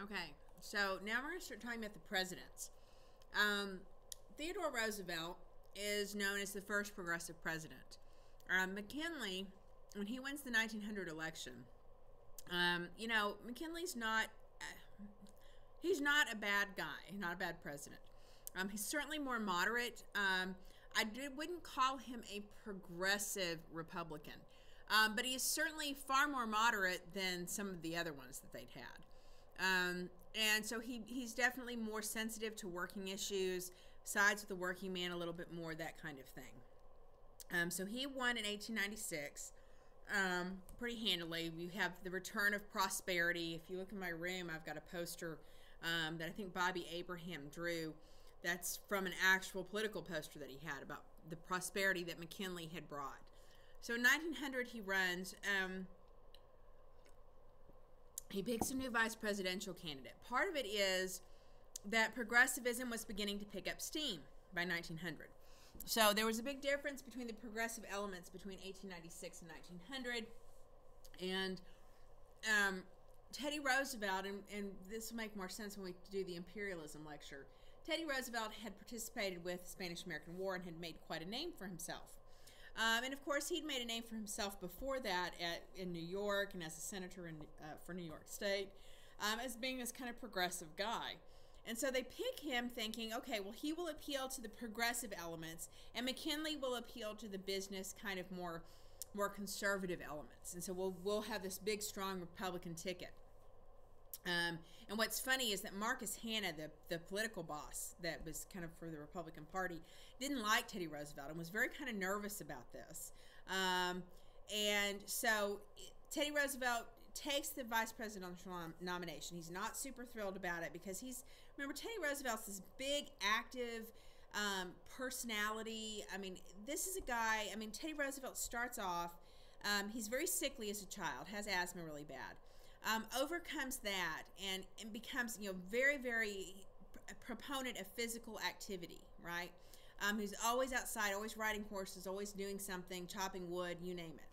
Okay, so now we're going to start talking about the presidents. Theodore Roosevelt is known as the first progressive president. McKinley, when he wins the 1900 election, McKinley's not. He's not a bad guy, not a bad president. He's certainly more moderate. Wouldn't call him a progressive Republican, but he is certainly far more moderate than some of the other ones that they'd had. And so he's definitely more sensitive to working issues, sides with the working man a little bit more, that kind of thing. So he won in 1896 pretty handily. You have the return of prosperity. If you look in my room, I've got a poster that I think Bobby Abraham drew. That's from an actual political poster that he had about the prosperity that McKinley had brought. So in 1900, he runs. He picks a new vice presidential candidate. Part of it is that progressivism was beginning to pick up steam by 1900. So there was a big difference between the progressive elements between 1896 and 1900. And Teddy Roosevelt, and this will make more sense when we do the imperialism lecture, Teddy Roosevelt had participated with the Spanish-American War and had made quite a name for himself. And of course, he'd made a name for himself before that in New York and as a senator for New York State, as being this kind of progressive guy. And so they pick him thinking, okay, well, he will appeal to the progressive elements, and McKinley will appeal to the business kind of more conservative elements. And so we'll have this big, strong Republican ticket. And what's funny is that Marcus Hanna, the political boss that was kind of for the Republican Party, didn't like Teddy Roosevelt and was very kind of nervous about this. And so Teddy Roosevelt takes the vice presidential nomination. He's not super thrilled about it because remember, Teddy Roosevelt's this big, active personality. I mean, this is a guy, Teddy Roosevelt starts off, he's very sickly as a child, has asthma really bad. Overcomes that and becomes, very, very proponent of physical activity, right? Who's always outside, always riding horses, always doing something, chopping wood, you name it.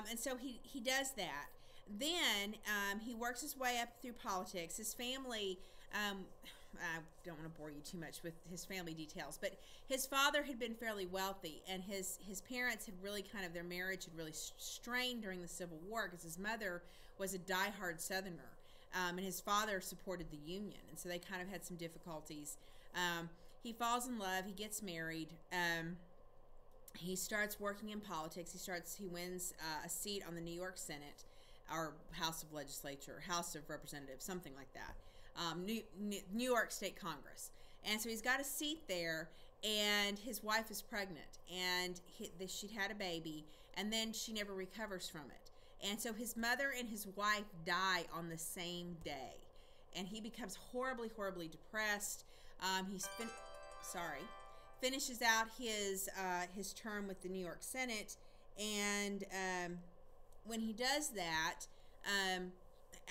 And so he does that. Then he works his way up through politics. His family, I don't want to bore you too much with his family details, but his father had been fairly wealthy, and his parents had really their marriage had really strained during the Civil War because his mother was a diehard Southerner, and his father supported the Union, and so they kind of had some difficulties. He falls in love. He gets married. He starts working in politics. He wins a seat on the New York Senate, or House of Legislature, House of Representatives, something like that, New York State Congress. And so he's got a seat there, and his wife is pregnant, and she'd had a baby, and then she never recovers from it. And so his mother and his wife die on the same day, and he becomes horribly, horribly depressed. Finishes out his term with the New York Senate, and when he does that,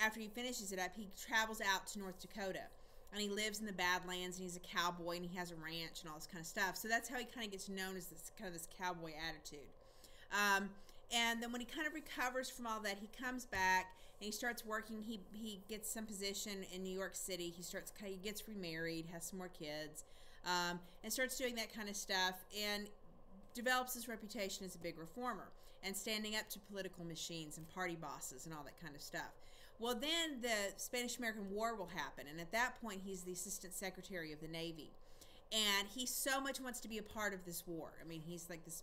after he finishes it up, he travels out to North Dakota, and he lives in the Badlands, and he's a cowboy, and he has a ranch and all this kind of stuff. So that's how he kind of gets known as this cowboy attitude. And then when he kind of recovers from all that, he comes back and he starts working. He gets some position in New York City. He gets remarried, has some more kids, and starts doing that kind of stuff, and develops his reputation as a big reformer and standing up to political machines and party bosses and all that kind of stuff. Well, then the Spanish-American War will happen, and at that point he's the Assistant Secretary of the Navy, and he so much wants to be a part of this war. He's like this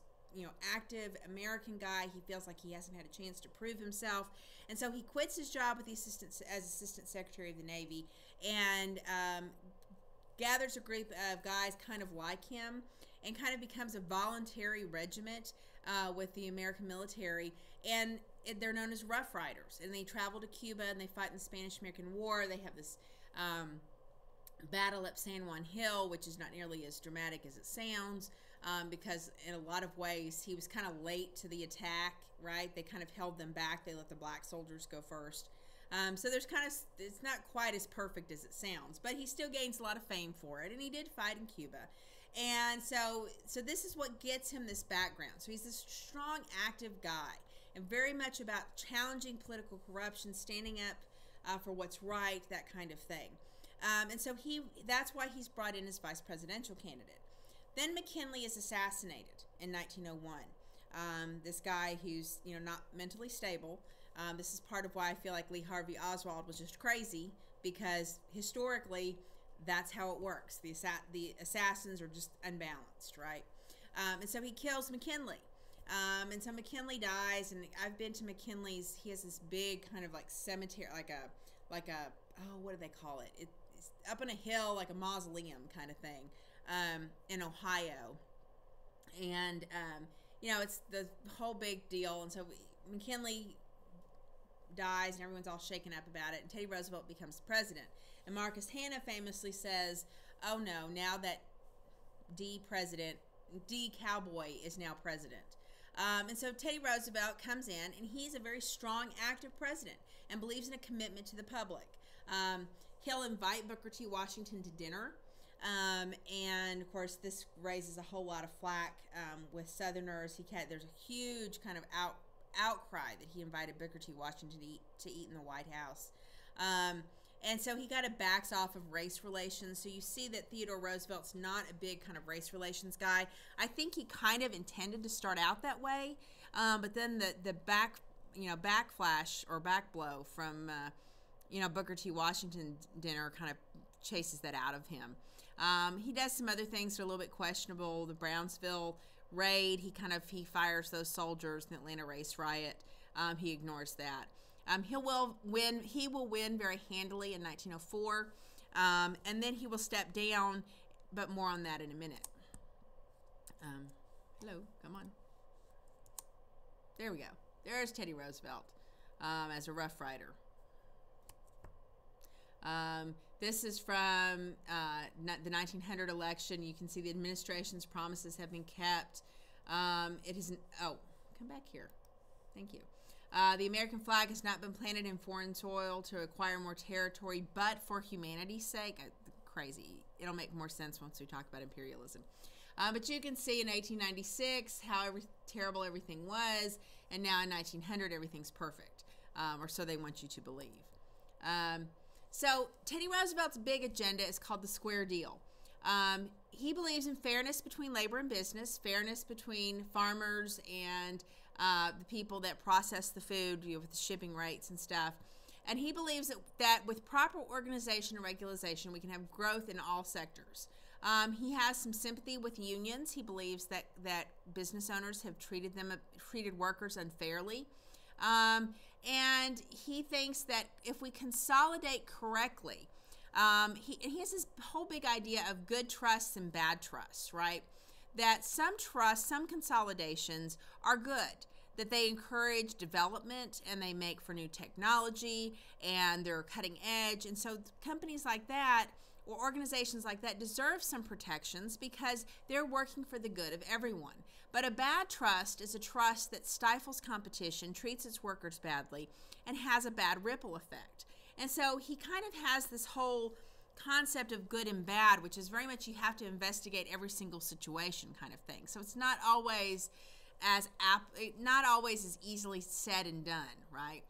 active American guy. He feels like he hasn't had a chance to prove himself, and so he quits his job with as Assistant Secretary of the Navy and gathers a group of guys kind of like him and kind of becomes a voluntary regiment with the American military, and they're known as Rough Riders, and they travel to Cuba and they fight in the Spanish-American War. They have this battle at San Juan Hill, which is not nearly as dramatic as it sounds, because in a lot of ways he was kind of late to the attack, right? They kind of held them back. They let the black soldiers go first. So it's not quite as perfect as it sounds, but he still gains a lot of fame for it, and he did fight in Cuba. And so this is what gets him this background. So he's this strong, active guy, and very much about challenging political corruption, standing up for what's right, that kind of thing. And so that's why he's brought in as vice presidential candidate. Then McKinley is assassinated in 1901. This guy who's, not mentally stable. This is part of why I feel like Lee Harvey Oswald was just crazy, because historically, that's how it works. The assassins are just unbalanced, right? And so he kills McKinley. And so McKinley dies, and I've been to McKinley's. He has this big kind of like cemetery, like a what do they call it? It's up on a hill, like a mausoleum kind of thing, in Ohio. And it's the whole big deal. And so McKinley dies, and everyone's all shaken up about it. And Teddy Roosevelt becomes president. And Marcus Hanna famously says, "Oh no, now that D Cowboy is now president." And so Teddy Roosevelt comes in, and he's a very strong, active president and believes in a commitment to the public. He'll invite Booker T. Washington to dinner. And of course, this raises a whole lot of flack with Southerners. There's a huge kind of outcry that he invited Booker T. Washington to eat in the White House. And so he kind of backs off of race relations. So you see that Theodore Roosevelt's not a big kind of race relations guy. I think he kind of intended to start out that way, but then the backflash or backblow from Booker T. Washington dinner kind of chases that out of him. He does some other things that are a little bit questionable. The Brownsville raid, he fires those soldiers in the Atlanta race riot. He ignores that. He will win very handily in 1904, and then he will step down, but more on that in a minute. Hello, come on. There we go. There's Teddy Roosevelt as a Rough Rider. This is from the 1900 election. You can see the administration's promises have been kept. It isn't. Oh, come back here. Thank you. The American flag has not been planted in foreign soil to acquire more territory, but for humanity's sake. Crazy. It'll make more sense once we talk about imperialism. But you can see in 1896 how terrible everything was, and now in 1900 everything's perfect, or so they want you to believe. So Teddy Roosevelt's big agenda is called the Square Deal. He believes in fairness between labor and business, fairness between farmers and the people that process the food, with the shipping rates and stuff. And he believes that with proper organization and regularization, we can have growth in all sectors. He has some sympathy with unions. He believes that business owners have treated workers unfairly. And he thinks that if we consolidate correctly, he has this whole big idea of good trusts and bad trusts, right? That some trusts, some consolidations are good, that they encourage development and they make for new technology and they're cutting edge. And so companies like that or organizations like that deserve some protections because they're working for the good of everyone. But a bad trust is a trust that stifles competition, treats its workers badly, and has a bad ripple effect. And so he kind of has this whole concept of good and bad, which is very much you have to investigate every single situation kind of thing. So it's not always as easily said and done, right?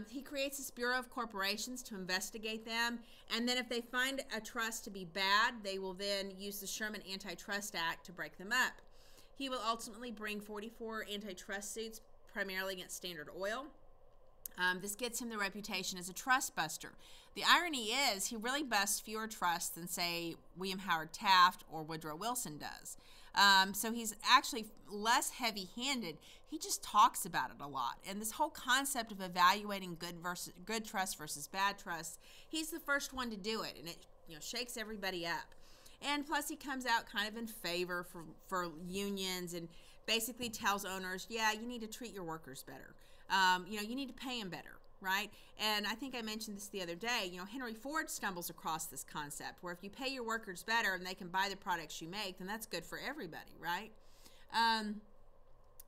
He creates this Bureau of Corporations to investigate them, and then if they find a trust to be bad, they will then use the Sherman Antitrust Act to break them up. He will ultimately bring 44 antitrust suits, primarily against Standard Oil. This gets him the reputation as a trust buster. The irony is he really busts fewer trusts than, say, William Howard Taft or Woodrow Wilson does. So he's actually less heavy-handed. He just talks about it a lot. And this whole concept of evaluating good trust versus bad trust, he's the first one to do it, and it shakes everybody up. And plus he comes out kind of in favor for unions and basically tells owners, yeah, you need to treat your workers better. You need to pay them better, right? And I think I mentioned this the other day. Henry Ford stumbles across this concept where if you pay your workers better and they can buy the products you make, then that's good for everybody, right?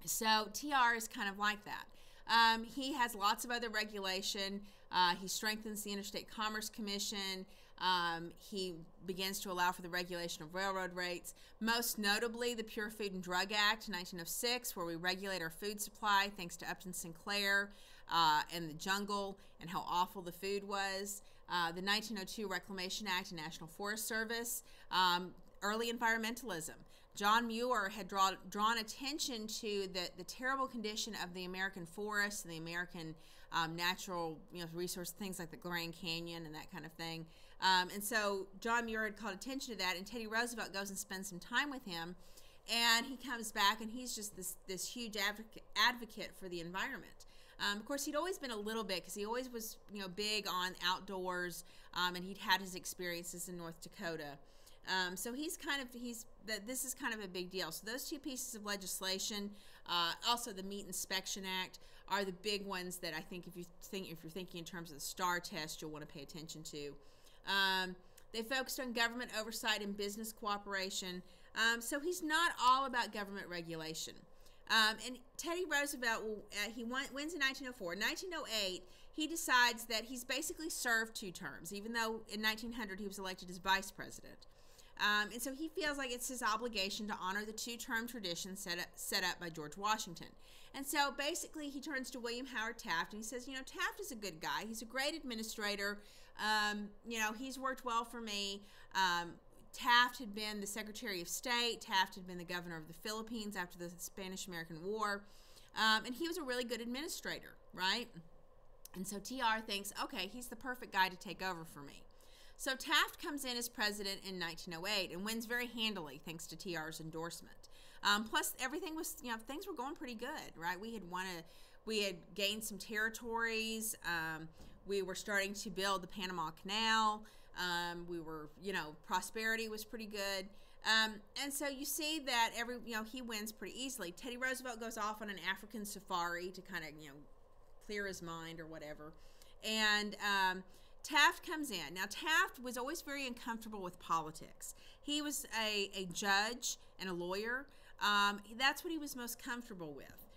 So TR is kind of like that. He has lots of other regulation. He strengthens the Interstate Commerce Commission. He begins to allow for the regulation of railroad rates, most notably the Pure Food and Drug Act in 1906, where we regulate our food supply thanks to Upton Sinclair. and the jungle and how awful the food was. The 1902 Reclamation Act and National Forest Service, early environmentalism. John Muir had drawn attention to the terrible condition of the American forests and the American natural resource, things like the Grand Canyon and that kind of thing. And so John Muir had called attention to that, and Teddy Roosevelt goes and spends some time with him, and he comes back, and he's just this huge advocate for the environment. Of course, he'd always been a little bit, because he always was big on outdoors, and he'd had his experiences in North Dakota. So this is kind of a big deal. So those two pieces of legislation, also the Meat Inspection Act, are the big ones that I think if you're thinking in terms of the STAR test, you'll want to pay attention to. They focused on government oversight and business cooperation. So he's not all about government regulation. And Teddy Roosevelt, he wins in 1904. In 1908, he decides that he's basically served 2 terms, even though in 1900 he was elected as vice president. And so he feels like it's his obligation to honor the 2-term tradition set up by George Washington. And so basically he turns to William Howard Taft and he says, Taft is a good guy. He's a great administrator. He's worked well for me. Taft had been the Secretary of State. Taft had been the governor of the Philippines after the Spanish-American War. And he was a really good administrator, right? And so TR thinks, okay, he's the perfect guy to take over for me. So Taft comes in as president in 1908 and wins very handily thanks to TR's endorsement. Plus, everything was, things were going pretty good, right? We had gained some territories. We were starting to build the Panama Canal. Prosperity was pretty good. And so you see that he wins pretty easily. Teddy Roosevelt goes off on an African safari to kind of, clear his mind or whatever. And Taft comes in. Now, Taft was always very uncomfortable with politics. He was a judge and a lawyer. That's what he was most comfortable with,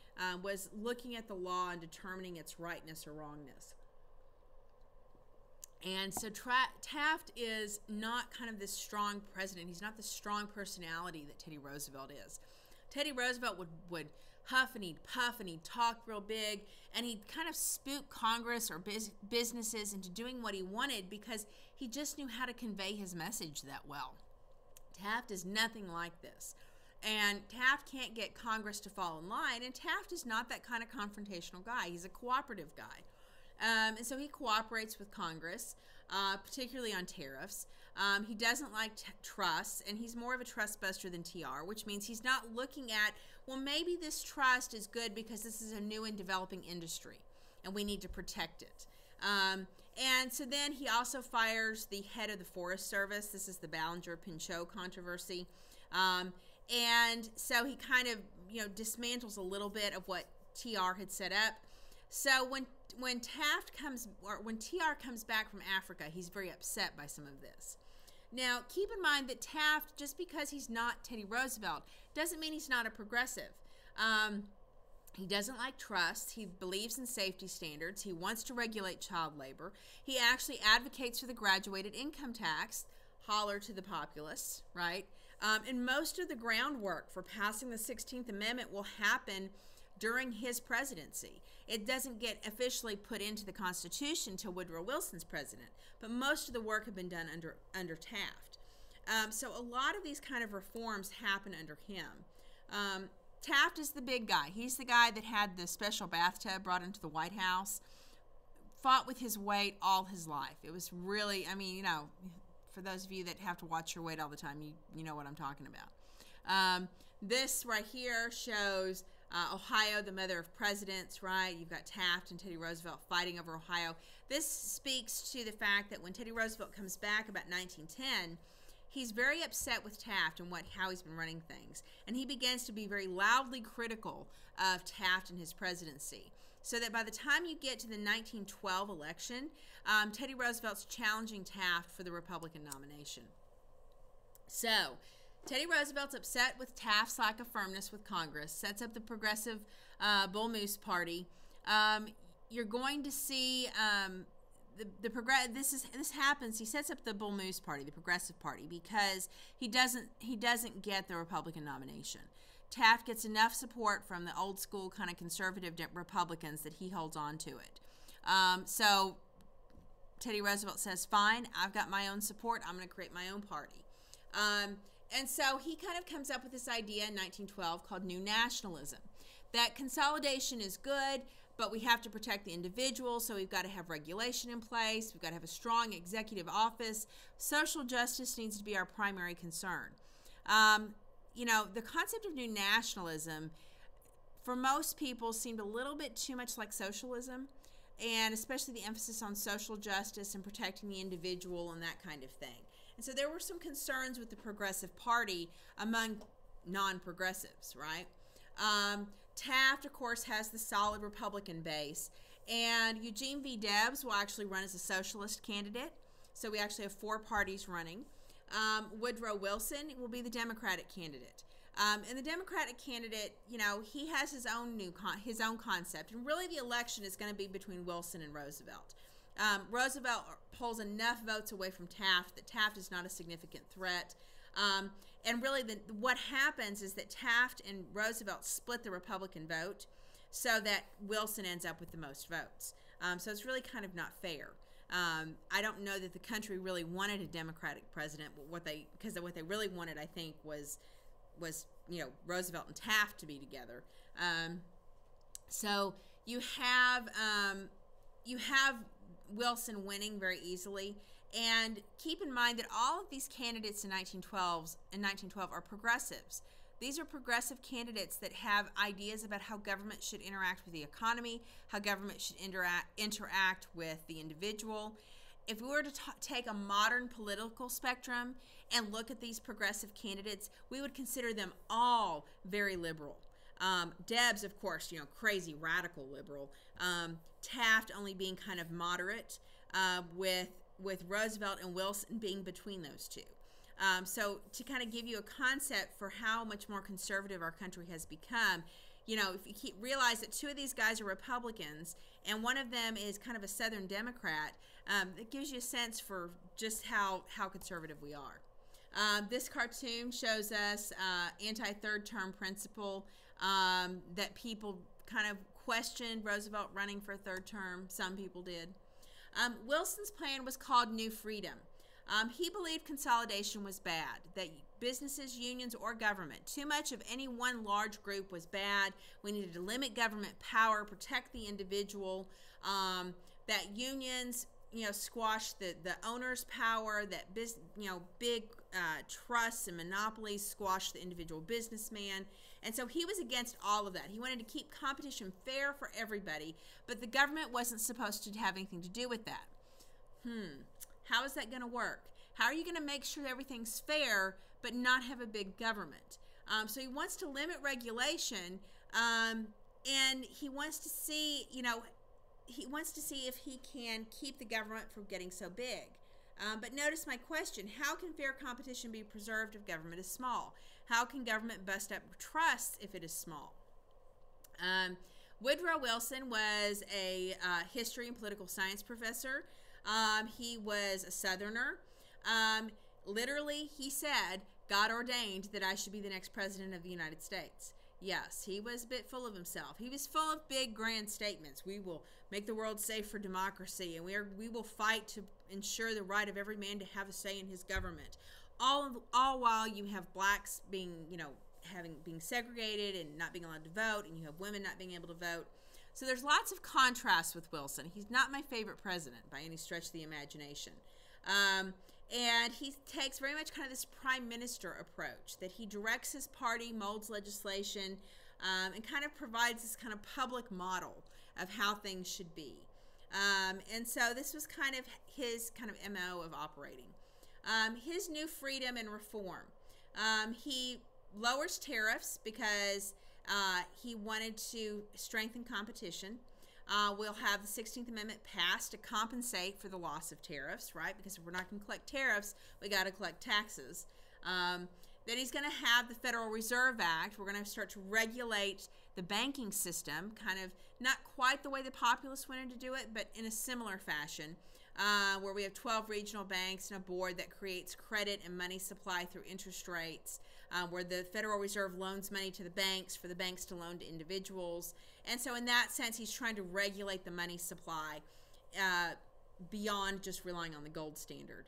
was looking at the law and determining its rightness or wrongness. And so Taft is not kind of this strong president. He's not the strong personality that Teddy Roosevelt is. Teddy Roosevelt would huff and he'd puff and he'd talk real big, and he'd kind of spook Congress or businesses into doing what he wanted because he just knew how to convey his message that well. Taft is nothing like this. And Taft can't get Congress to fall in line, and Taft is not that kind of confrontational guy. He's a cooperative guy. And so he cooperates with Congress, particularly on tariffs. He doesn't like trusts, and he's more of a trust buster than TR, which means he's not looking at, well, maybe this trust is good because this is a new and developing industry, and we need to protect it. And so then he also fires the head of the Forest Service. This is the Ballinger-Pinchot controversy. And so he kind of, dismantles a little bit of what TR had set up. So when TR comes back from Africa, he's very upset by some of this. Now, keep in mind that Taft, just because he's not Teddy Roosevelt, doesn't mean he's not a progressive. He doesn't like trusts. He believes in safety standards. He wants to regulate child labor. He actually advocates for the graduated income tax, holler to the populace, right? And most of the groundwork for passing the 16th Amendment will happen during his presidency. It doesn't get officially put into the Constitution until Woodrow Wilson's president, but most of the work had been done under Taft. So a lot of these kind of reforms happen under him. Taft is the big guy. He's the guy that had the special bathtub brought into the White House, fought with his weight all his life. It was really, for those of you that have to watch your weight all the time, you know what I'm talking about. This right here shows Ohio, the mother of presidents, right? You've got Taft and Teddy Roosevelt fighting over Ohio. This speaks to the fact that when Teddy Roosevelt comes back about 1910, he's very upset with Taft and how he's been running things. And he begins to be very loudly critical of Taft and his presidency. So that by the time you get to the 1912 election, Teddy Roosevelt's challenging Taft for the Republican nomination. So Teddy Roosevelt's upset with Taft's lack of firmness with Congress, sets up the Progressive Bull Moose Party. You're going to see this happens. He sets up the Bull Moose Party, the Progressive Party, because he doesn't get the Republican nomination. Taft gets enough support from the old school kind of conservative Republicans that he holds on to it. So Teddy Roosevelt says, fine, I've got my own support. I'm going to create my own party. And so he kind of comes up with this idea in 1912 called New Nationalism, that consolidation is good, but we have to protect the individual, so we've got to have regulation in place. We've got to have a strong executive office. Social justice needs to be our primary concern. You know, the concept of New Nationalism, for most people, seemed a little bit too much like socialism, and especially the emphasis on social justice and protecting the individual and that kind of thing. And so there were some concerns with the Progressive Party among non-progressives, right? Taft, of course, has the solid Republican base, and Eugene V. Debs will actually run as a socialist candidate. So we actually have 4 parties running. Woodrow Wilson will be the Democratic candidate. And the Democratic candidate, you know, he has his own concept, and really the election is going to be between Wilson and Roosevelt. Roosevelt pulls enough votes away from Taft that Taft is not a significant threat. And really what happens is that Taft and Roosevelt split the Republican vote so that Wilson ends up with the most votes. So it's really kind of not fair. I don't know that the country really wanted a Democratic president, but because what they really wanted, I think, was you know, Roosevelt and Taft to be together. So you have Wilson winning very easily. And keep in mind that all of these candidates in 1912 are progressives. These are progressive candidates that have ideas about how government should interact with the economy, how government should interact with the individual. If we were to take a modern political spectrum and look at these progressive candidates, we would consider them all very liberal. Debs, of course, you know, crazy radical liberal. Taft only being kind of moderate, with Roosevelt and Wilson being between those two. So to kind of give you a concept for how much more conservative our country has become, you know, if you realize that 2 of these guys are Republicans and one of them is kind of a Southern Democrat, it gives you a sense for just how conservative we are. This cartoon shows us anti-third term principle, that people kind of questioned Roosevelt running for a 3rd term. Some people did. Wilson's plan was called New Freedom. He believed consolidation was bad, that businesses, unions, or government, too much of any one large group was bad. We needed to limit government power, protect the individual, that unions, you know, squash the owner's power, that big trusts and monopolies squash the individual businessman. And so he was against all of that. He wanted to keep competition fair for everybody, but the government wasn't supposed to have anything to do with that. How is that going to work? How are you going to make sure everything's fair but not have a big government? So he wants to limit regulation, and he wants to see, you know, if he can keep the government from getting so big. But notice my question: how can fair competition be preserved if government is small? How can government bust up trusts if it is small? Woodrow Wilson was a history and political science professor. He was a Southerner. Literally, he said, God ordained that I should be the next president of the United States. Yes, he was a bit full of himself. He was full of big, grand statements. We will make the world safe for democracy, and we will fight to ensure the right of every man to have a say in his government. All while you have blacks being, you know, being segregated and not being allowed to vote, and you have women not being able to vote. So there's lots of contrast with Wilson. He's not my favorite president by any stretch of the imagination. And he takes very much kind of this prime minister approach, that he directs his party, molds legislation, and kind of provides this kind of public model of how things should be. And so this was kind of his kind of MO of operating. His new freedom and reform. He lowers tariffs because he wanted to strengthen competition. We'll have the 16th Amendment passed to compensate for the loss of tariffs, right? Because if we're not going to collect tariffs, we got to collect taxes. Then he's going to have the Federal Reserve Act. We're going to start to regulate the banking system, kind of not quite the way the populists wanted to do it, but in a similar fashion, where we have 12 regional banks and a board that creates credit and money supply through interest rates. where the Federal Reserve loans money to the banks for the banks to loan to individuals. And so in that sense, he's trying to regulate the money supply beyond just relying on the gold standard.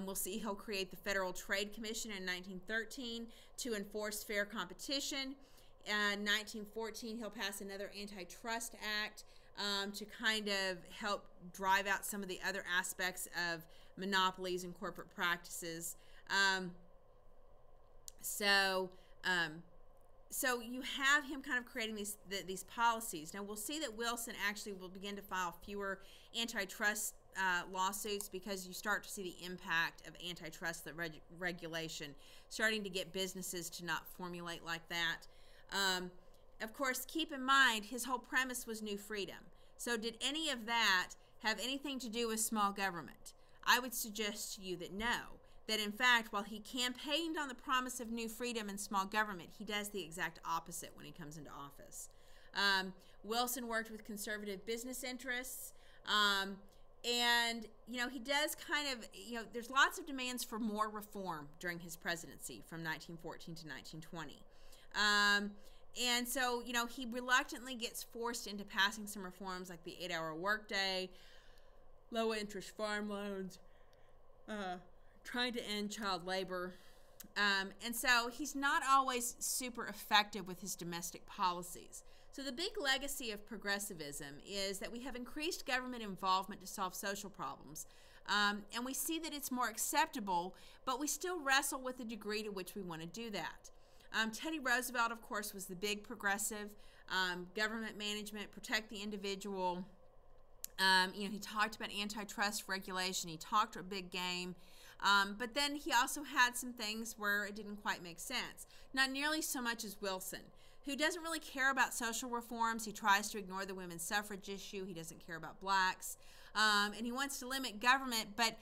We'll see he'll create the Federal Trade Commission in 1913 to enforce fair competition. In 1914, he'll pass another antitrust act to kind of help drive out some of the other aspects of monopolies and corporate practices. So you have him kind of creating these policies. Now, we'll see that Wilson actually will begin to file fewer antitrust lawsuits because you start to see the impact of antitrust regulation starting to get businesses to not formulate like that. Of course, keep in mind, his whole premise was new freedom. So did any of that have anything to do with small government? I would suggest to you that no. That in fact, while he campaigned on the promise of new freedom and small government, he does the exact opposite when he comes into office. Wilson worked with conservative business interests. And, you know, he does kind of, you know, there's lots of demands for more reform during his presidency from 1914 to 1920. And so, you know, he reluctantly gets forced into passing some reforms like the 8-hour workday, low-interest farm loans, trying to end child labor. And so he's not always super effective with his domestic policies. So the big legacy of progressivism is that we have increased government involvement to solve social problems. And we see that it's more acceptable, but we still wrestle with the degree to which we want to do that. Teddy Roosevelt, of course, was the big progressive. Government management, protect the individual. You know, he talked about antitrust regulation. He talked a big game. But then he also had some things where it didn't quite make sense. Not nearly so much as Wilson, who doesn't really care about social reforms. He tries to ignore the women's suffrage issue. He doesn't care about blacks. And he wants to limit government, but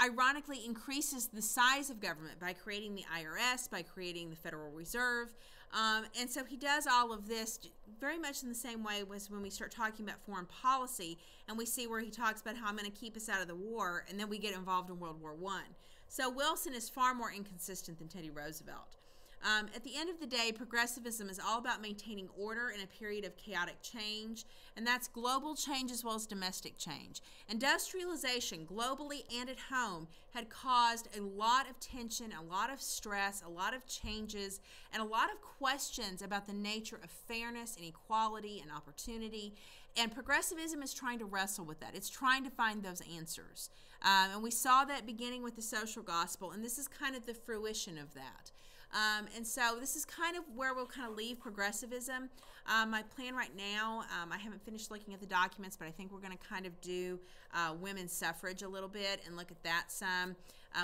ironically increases the size of government by creating the IRS, by creating the Federal Reserve. And so he does all of this very much in the same way as when we start talking about foreign policy, and we see where he talks about how I'm going to keep us out of the war, and then we get involved in World War I. So Wilson is far more inconsistent than Teddy Roosevelt. At the end of the day, progressivism is all about maintaining order in a period of chaotic change, and that's global change as well as domestic change. Industrialization, globally and at home, had caused a lot of tension, a lot of stress, a lot of changes, and a lot of questions about the nature of fairness and equality and opportunity. And progressivism is trying to wrestle with that. It's trying to find those answers. And we saw that beginning with the social gospel, and this is kind of the fruition of that. And so this is kind of where we'll kind of leave progressivism. My plan right now, I haven't finished looking at the documents, but I think we're going to kind of do women's suffrage a little bit and look at that some.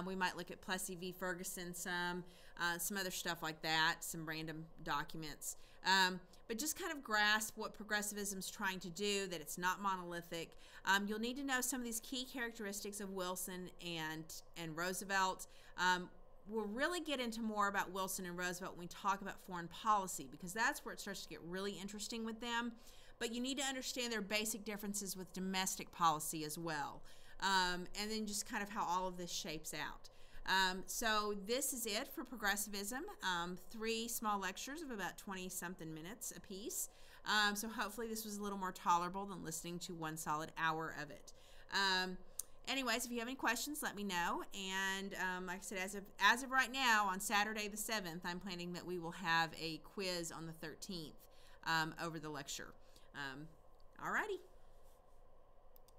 We might look at Plessy v. Ferguson some other stuff like that, some random documents. But just kind of grasp what progressivism is trying to do, that it's not monolithic. You'll need to know some of these key characteristics of Wilson and Roosevelt. We'll really get into more about Wilson and Roosevelt when we talk about foreign policy, because that's where it starts to get really interesting with them. But you need to understand their basic differences with domestic policy as well. And then just kind of how all of this shapes out. So this is it for progressivism. 3 small lectures of about 20-something minutes apiece. So hopefully this was a little more tolerable than listening to 1 solid hour of it. Anyways, if you have any questions, let me know. And like I said, as of right now, on Saturday the 7th, I'm planning that we will have a quiz on the 13th over the lecture. Alrighty.